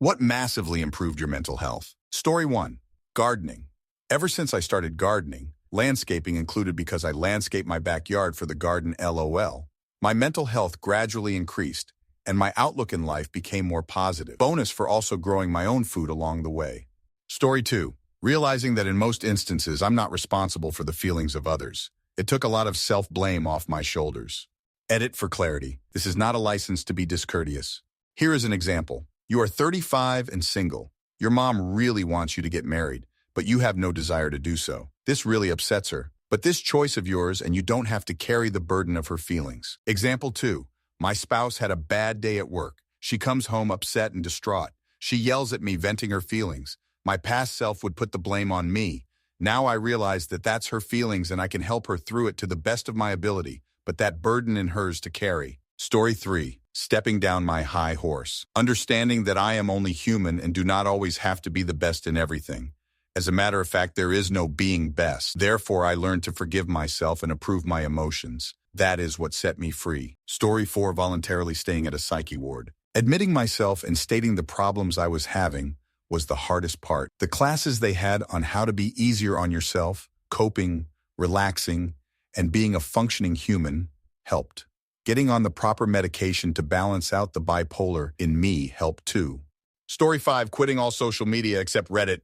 What massively improved your mental health? Story 1. Gardening. Ever since I started gardening, landscaping included because I landscaped my backyard for the garden LOL, my mental health gradually increased, and my outlook in life became more positive. Bonus for also growing my own food along the way. Story 2. Realizing that in most instances I'm not responsible for the feelings of others. It took a lot of self-blame off my shoulders. Edit for clarity. This is not a license to be discourteous. Here is an example. You are 35 and single. Your mom really wants you to get married, but you have no desire to do so. This really upsets her. But this choice of yours, and you don't have to carry the burden of her feelings. Example 2. My spouse had a bad day at work. She comes home upset and distraught. She yells at me, venting her feelings. My past self would put the blame on me. Now I realize that that's her feelings and I can help her through it to the best of my ability, but that burden in hers to carry. Story 3. Stepping down my high horse. Understanding that I am only human and do not always have to be the best in everything. As a matter of fact, there is no being best. Therefore, I learned to forgive myself and approve my emotions. That is what set me free. Story 4. Voluntarily staying at a psyche ward. Admitting myself and stating the problems I was having was the hardest part. The classes they had on how to be easier on yourself, coping, relaxing, and being a functioning human helped. Getting on the proper medication to balance out the bipolar in me helped too. Story 5. Quitting all social media except Reddit,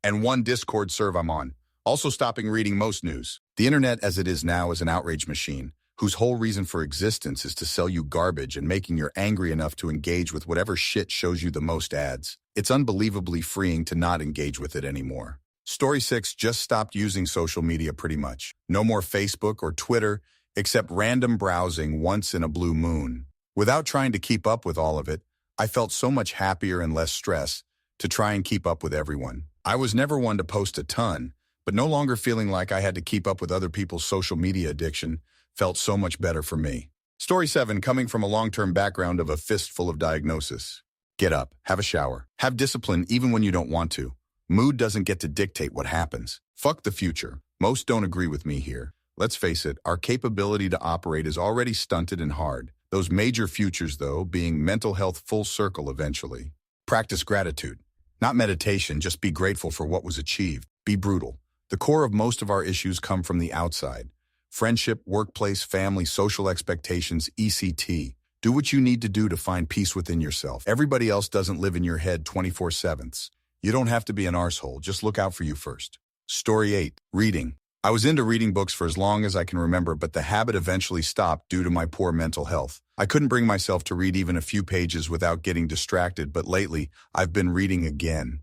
and one Discord serve I'm on. Also stopping reading most news. The internet as it is now is an outrage machine, whose whole reason for existence is to sell you garbage and making you angry enough to engage with whatever shit shows you the most ads. It's unbelievably freeing to not engage with it anymore. Story 6. Just stopped using social media pretty much. No more Facebook or Twitter, except random browsing once in a blue moon. Without trying to keep up with all of it, I felt so much happier and less stress to try and keep up with everyone. I was never one to post a ton, but no longer feeling like I had to keep up with other people's social media addiction felt so much better for me. Story 7. Coming from a long-term background of a fistful of diagnosis. Get up, have a shower, have discipline even when you don't want to. Mood doesn't get to dictate what happens. Fuck the future. Most don't agree with me here. Let's face it, our capability to operate is already stunted and hard. Those major futures, though, being mental health full circle eventually. Practice gratitude. Not meditation, just be grateful for what was achieved. Be brutal. The core of most of our issues come from the outside. Friendship, workplace, family, social expectations, etc. Do what you need to do to find peace within yourself. Everybody else doesn't live in your head 24/7. You don't have to be an arsehole, just look out for you first. Story 8. Reading. I was into reading books for as long as I can remember, but the habit eventually stopped due to my poor mental health. I couldn't bring myself to read even a few pages without getting distracted, but lately, I've been reading again.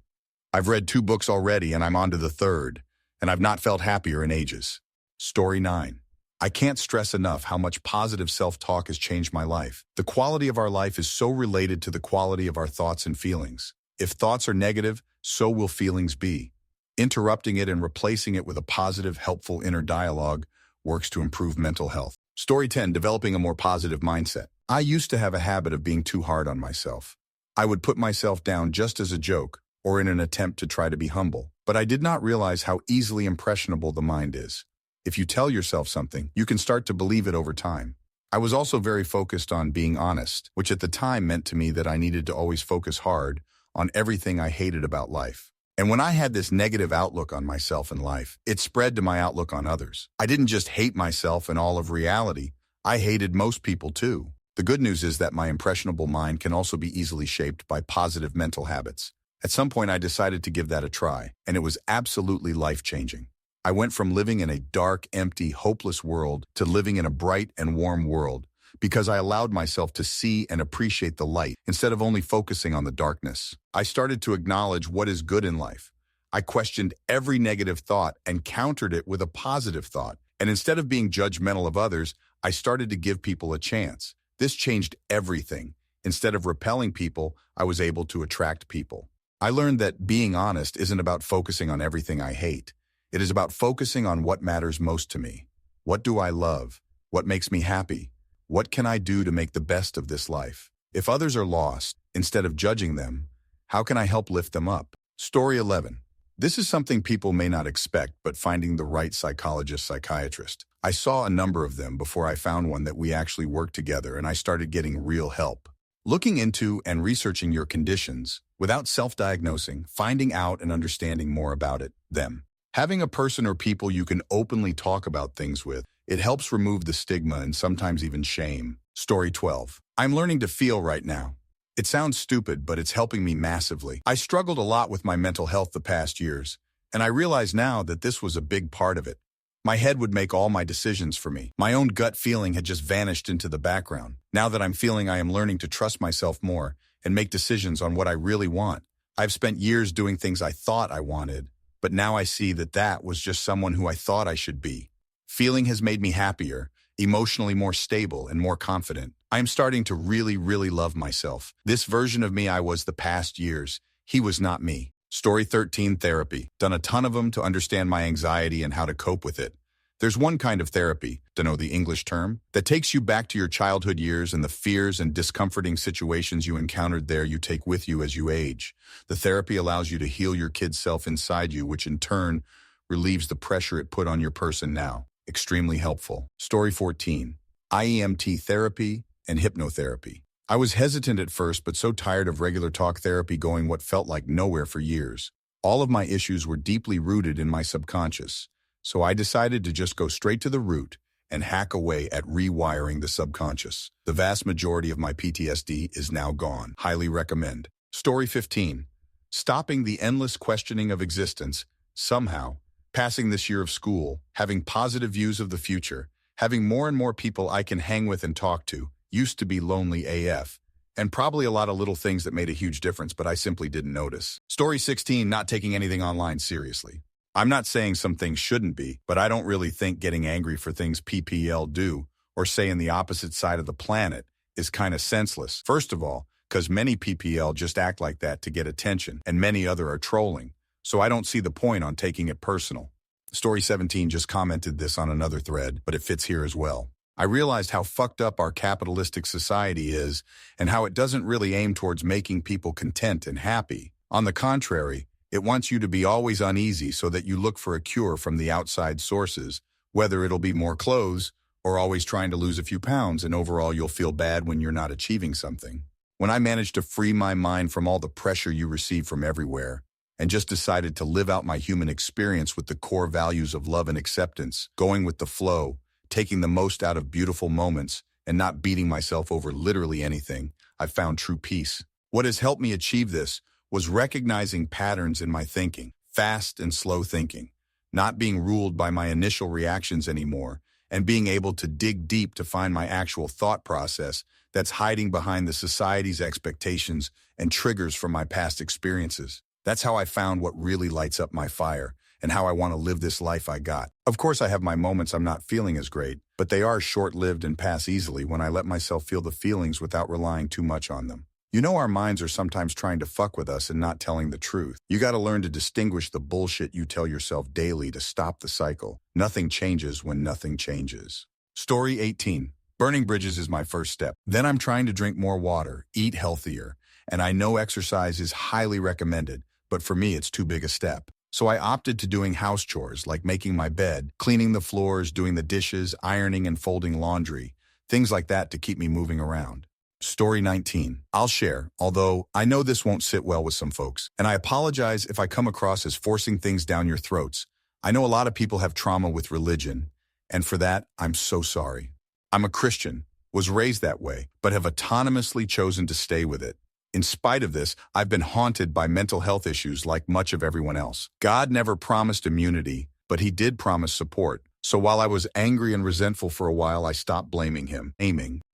I've read 2 books already, and I'm on to the 3rd, and I've not felt happier in ages. Story 9. I can't stress enough how much positive self-talk has changed my life. The quality of our life is so related to the quality of our thoughts and feelings. If thoughts are negative, so will feelings be. Interrupting it and replacing it with a positive, helpful inner dialogue works to improve mental health. Story 10. Developing a more positive mindset. I used to have a habit of being too hard on myself. I would put myself down just as a joke or in an attempt to try to be humble. But I did not realize how easily impressionable the mind is. If you tell yourself something, you can start to believe it over time. I was also very focused on being honest, which at the time meant to me that I needed to always focus hard on everything I hated about life. And when I had this negative outlook on myself and life, it spread to my outlook on others. I didn't just hate myself and all of reality, I hated most people too. The good news is that my impressionable mind can also be easily shaped by positive mental habits. At some point I decided to give that a try, and it was absolutely life-changing. I went from living in a dark, empty, hopeless world to living in a bright and warm world because I allowed myself to see and appreciate the light instead of only focusing on the darkness. I started to acknowledge what is good in life. I questioned every negative thought and countered it with a positive thought. And instead of being judgmental of others, I started to give people a chance. This changed everything. Instead of repelling people, I was able to attract people. I learned that being honest isn't about focusing on everything I hate. It is about focusing on what matters most to me. What do I love? What makes me happy? What can I do to make the best of this life? If others are lost, instead of judging them, how can I help lift them up? Story 11. This is something people may not expect, but finding the right psychologist/psychiatrist. I saw a number of them before I found one that we actually worked together, and I started getting real help. Looking into and researching your conditions without self-diagnosing, finding out and understanding more about them. Having a person or people you can openly talk about things with, it helps remove the stigma and sometimes even shame. Story 12. I'm learning to feel right now. It sounds stupid, but it's helping me massively. I struggled a lot with my mental health the past years, and I realize now that this was a big part of it. My head would make all my decisions for me. My own gut feeling had just vanished into the background. Now that I'm feeling I am learning to trust myself more and make decisions on what I really want. I've spent years doing things I thought I wanted, but now I see that that was just someone who I thought I should be. Feeling has made me happier, emotionally more stable and more confident. I am starting to really, really love myself. This version of me I was the past years. He was not me. Story 13, therapy. Done a ton of them to understand my anxiety and how to cope with it. There's one kind of therapy, to know the English term, that takes you back to your childhood years and the fears and discomforting situations you encountered there you take with you as you age. The therapy allows you to heal your kid's self inside you, which in turn relieves the pressure it put on your person now. Extremely helpful. Story 14, IEMT therapy and hypnotherapy. I was hesitant at first, but so tired of regular talk therapy going what felt like nowhere for years. All of my issues were deeply rooted in my subconscious. So I decided to just go straight to the root and hack away at rewiring the subconscious. The vast majority of my PTSD is now gone. Highly recommend. Story 15. Stopping the endless questioning of existence, somehow, passing this year of school, having positive views of the future, having more and more people I can hang with and talk to, used to be lonely AF, and probably a lot of little things that made a huge difference, but I simply didn't notice. Story 16. Not taking anything online seriously. I'm not saying some things shouldn't be, but I don't really think getting angry for things PPL do, or say in the opposite side of the planet, is kind of senseless. First of all, because many PPL just act like that to get attention, and many other are trolling, so I don't see the point on taking it personal. Story 17 just commented this on another thread, but it fits here as well. I realized how fucked up our capitalistic society is, and how it doesn't really aim towards making people content and happy. On the contrary, it wants you to be always uneasy so that you look for a cure from the outside sources, whether it'll be more clothes or always trying to lose a few pounds, and overall you'll feel bad when you're not achieving something. When I managed to free my mind from all the pressure you receive from everywhere and just decided to live out my human experience with the core values of love and acceptance, going with the flow, taking the most out of beautiful moments, and not beating myself over literally anything, I found true peace. What has helped me achieve this was recognizing patterns in my thinking, fast and slow thinking, not being ruled by my initial reactions anymore, and being able to dig deep to find my actual thought process that's hiding behind the society's expectations and triggers from my past experiences. That's how I found what really lights up my fire and how I want to live this life I got. Of course, I have my moments I'm not feeling as great, but they are short-lived and pass easily when I let myself feel the feelings without relying too much on them. You know, our minds are sometimes trying to fuck with us and not telling the truth. You got to learn to distinguish the bullshit you tell yourself daily to stop the cycle. Nothing changes when nothing changes. Story 18. Burning bridges is my first step. Then I'm trying to drink more water, eat healthier, and I know exercise is highly recommended, but for me it's too big a step. So I opted to doing house chores like making my bed, cleaning the floors, doing the dishes, ironing and folding laundry, things like that to keep me moving around. Story 19. I'll share, although I know this won't sit well with some folks, and I apologize if I come across as forcing things down your throats. I know a lot of people have trauma with religion, and for that, I'm so sorry. I'm a Christian, was raised that way, but have autonomously chosen to stay with it. In spite of this, I've been haunted by mental health issues like much of everyone else. God never promised immunity, but he did promise support. So while I was angry and resentful for a while, I stopped blaming him.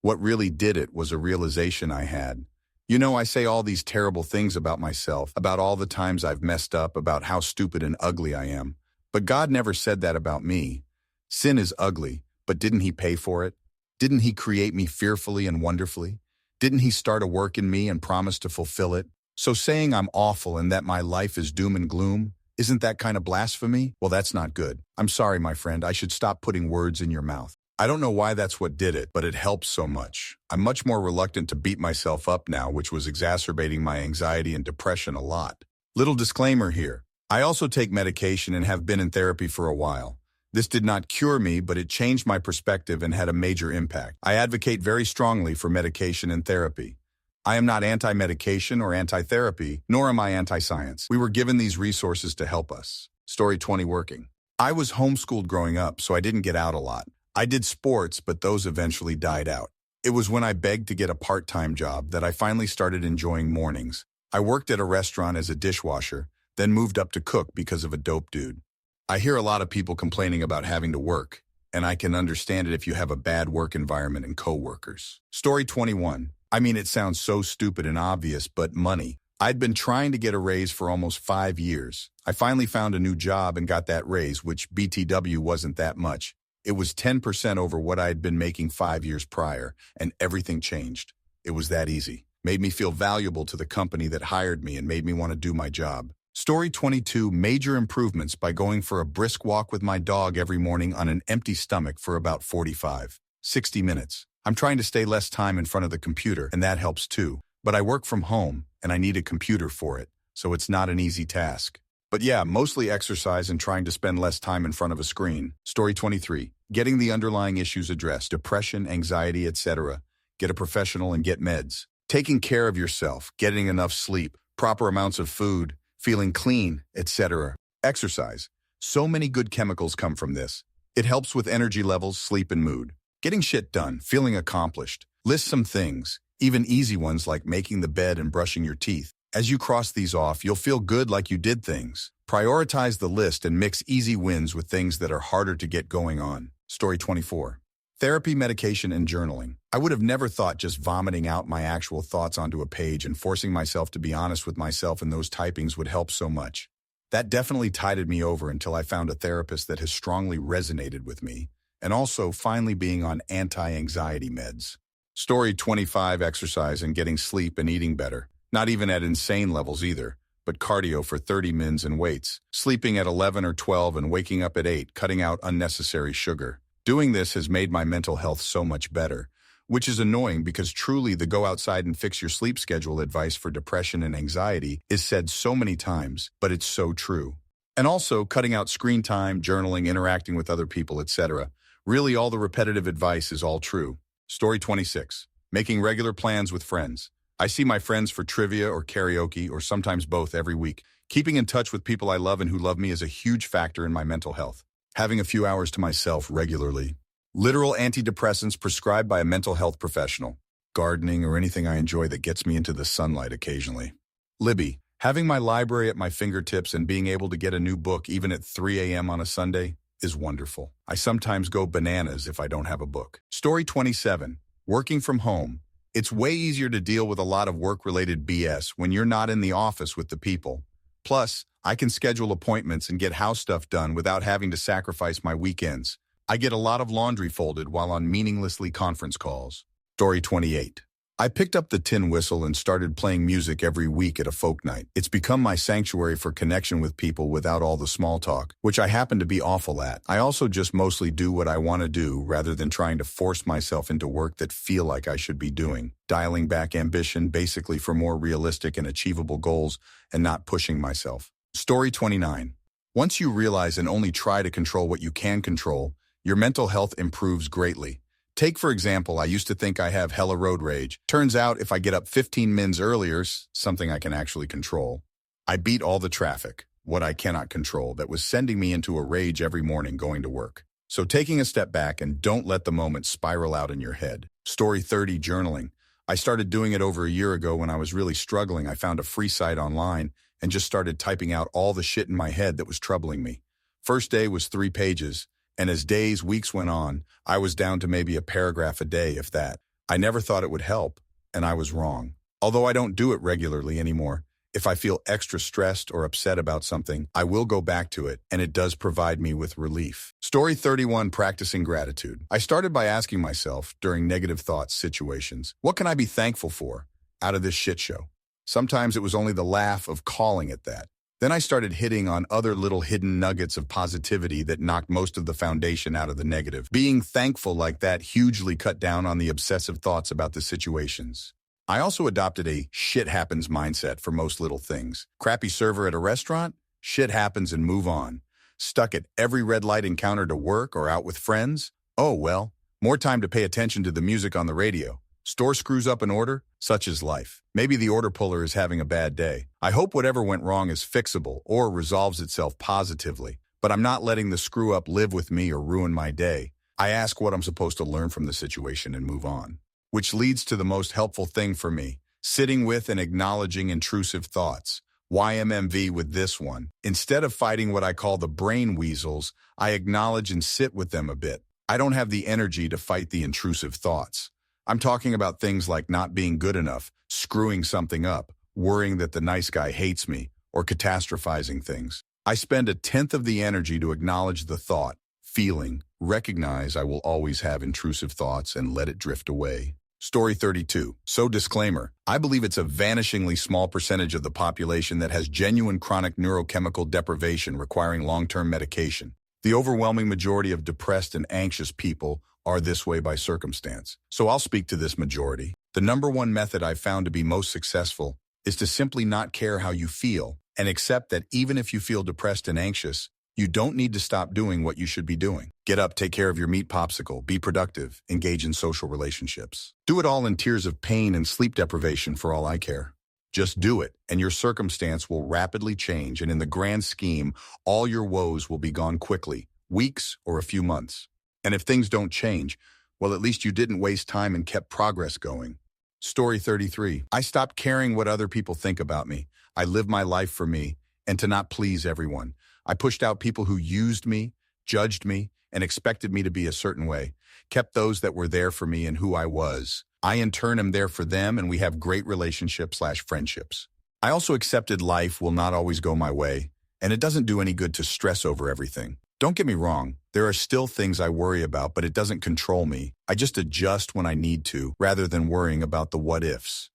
What really did it was a realization I had. You know, I say all these terrible things about myself, about all the times I've messed up, about how stupid and ugly I am. But God never said that about me. Sin is ugly, but didn't he pay for it? Didn't he create me fearfully and wonderfully? Didn't he start a work in me and promise to fulfill it? So saying I'm awful and that my life is doom and gloom, isn't that kind of blasphemy? Well, that's not good. I'm sorry, my friend. I should stop putting words in your mouth. I don't know why that's what did it, but it helps so much. I'm much more reluctant to beat myself up now, which was exacerbating my anxiety and depression a lot. Little disclaimer here. I also take medication and have been in therapy for a while. This did not cure me, but it changed my perspective and had a major impact. I advocate very strongly for medication and therapy. I am not anti-medication or anti-therapy, nor am I anti-science. We were given these resources to help us. Story 20 working. I was homeschooled growing up, so I didn't get out a lot. I did sports, but those eventually died out. It was when I begged to get a part-time job that I finally started enjoying mornings. I worked at a restaurant as a dishwasher, then moved up to cook because of a dope dude. I hear a lot of people complaining about having to work, and I can understand it if you have a bad work environment and coworkers. Story 21. I mean, it sounds so stupid and obvious, but money. I'd been trying to get a raise for almost 5 years. I finally found a new job and got that raise, which BTW wasn't that much. It was 10% over what I had been making 5 years prior, and everything changed. It was that easy. Made me feel valuable to the company that hired me and made me want to do my job. Story 22, major improvements by going for a brisk walk with my dog every morning on an empty stomach for about 60 minutes. I'm trying to stay less time in front of the computer, and that helps too. But I work from home, and I need a computer for it, so it's not an easy task. But yeah, mostly exercise and trying to spend less time in front of a screen. Story 23, getting the underlying issues addressed, depression, anxiety, etc. Get a professional and get meds. Taking care of yourself, getting enough sleep, proper amounts of food, feeling clean, etc. Exercise. So many good chemicals come from this. It helps with energy levels, sleep, and mood. Getting shit done, feeling accomplished. List some things, even easy ones like making the bed and brushing your teeth. As you cross these off, you'll feel good like you did things. Prioritize the list and mix easy wins with things that are harder to get going on. Story 24. Therapy, medication, and journaling. I would have never thought just vomiting out my actual thoughts onto a page and forcing myself to be honest with myself in those typings would help so much. That definitely tided me over until I found a therapist that has strongly resonated with me, and also finally being on anti-anxiety meds. Story 25, exercise and getting sleep and eating better. Not even at insane levels either, but cardio for 30 mins and weights. Sleeping at 11 or 12 and waking up at 8, cutting out unnecessary sugar. Doing this has made my mental health so much better, which is annoying because truly the go outside and fix your sleep schedule advice for depression and anxiety is said so many times, but it's so true. And also cutting out screen time, journaling, interacting with other people, etc. Really all the repetitive advice is all true. Story 26. Making regular plans with friends. I see my friends for trivia or karaoke or sometimes both every week. Keeping in touch with people I love and who love me is a huge factor in my mental health. Having a few hours to myself regularly. Literal antidepressants prescribed by a mental health professional. Gardening or anything I enjoy that gets me into the sunlight occasionally. Libby. Having my library at my fingertips and being able to get a new book even at 3 a.m. on a Sunday is wonderful. I sometimes go bananas if I don't have a book. Story 27. Working from home. It's way easier to deal with a lot of work-related BS when you're not in the office with the people. Plus, I can schedule appointments and get house stuff done without having to sacrifice my weekends. I get a lot of laundry folded while on meaninglessly conference calls. Story 28. I picked up the tin whistle and started playing music every week at a folk night. It's become my sanctuary for connection with people without all the small talk, which I happen to be awful at. I also just mostly do what I want to do rather than trying to force myself into work that feel like I should be doing. Dialing back ambition basically for more realistic and achievable goals and not pushing myself. Story 29. Once you realize and only try to control what you can control, your mental health improves greatly. Take, for example, I used to think I have hella road rage. Turns out if I get up 15 mins earlier, something I can actually control. I beat all the traffic, what I cannot control, that was sending me into a rage every morning going to work. So taking a step back and don't let the moment spiral out in your head. Story 30, journaling. I started doing it over a year ago when I was really struggling. I found a free site online and just started typing out all the shit in my head that was troubling me. First day was 3 pages. And as days, weeks went on, I was down to maybe a paragraph a day, if that. I never thought it would help, and I was wrong. Although I don't do it regularly anymore, if I feel extra stressed or upset about something, I will go back to it, and it does provide me with relief. Story 31, practicing gratitude. I started by asking myself, during negative thoughts situations, what can I be thankful for out of this shit show? Sometimes it was only the laugh of calling it that. Then I started hitting on other little hidden nuggets of positivity that knocked most of the foundation out of the negative. Being thankful like that hugely cut down on the obsessive thoughts about the situations. I also adopted a shit happens mindset for most little things. Crappy server at a restaurant? Shit happens and move on. Stuck at every red light encounter to work or out with friends? Oh well, more time to pay attention to the music on the radio. Store screws up an order? Such is life. Maybe the order puller is having a bad day. I hope whatever went wrong is fixable or resolves itself positively, but I'm not letting the screw up live with me or ruin my day. I ask what I'm supposed to learn from the situation and move on. Which leads to the most helpful thing for me, sitting with and acknowledging intrusive thoughts. YMMV with this one. Instead of fighting what I call the brain weasels, I acknowledge and sit with them a bit. I don't have the energy to fight the intrusive thoughts. I'm talking about things like not being good enough, screwing something up, worrying that the nice guy hates me, or catastrophizing things. I spend a tenth of the energy to acknowledge the thought, feeling, recognize I will always have intrusive thoughts and let it drift away. Story 32. So disclaimer, I believe it's a vanishingly small percentage of the population that has genuine chronic neurochemical deprivation requiring long-term medication. The overwhelming majority of depressed and anxious people are this way by circumstance. So I'll speak to this majority. The number one method I've found to be most successful is to simply not care how you feel and accept that even if you feel depressed and anxious, you don't need to stop doing what you should be doing. Get up, take care of your meat popsicle, be productive, engage in social relationships. Do it all in tears of pain and sleep deprivation for all I care. Just do it, and your circumstance will rapidly change, and in the grand scheme, all your woes will be gone quickly, weeks or a few months. And if things don't change, well, at least you didn't waste time and kept progress going. Story 33. I stopped caring what other people think about me. I live my life for me, and to not please everyone. I pushed out people who used me, judged me, and expected me to be a certain way, kept those that were there for me and who I was. I in turn am there for them, and we have great relationships/friendships. I also accepted life will not always go my way, and it doesn't do any good to stress over everything. Don't get me wrong, there are still things I worry about, but it doesn't control me. I just adjust when I need to, rather than worrying about the what-ifs.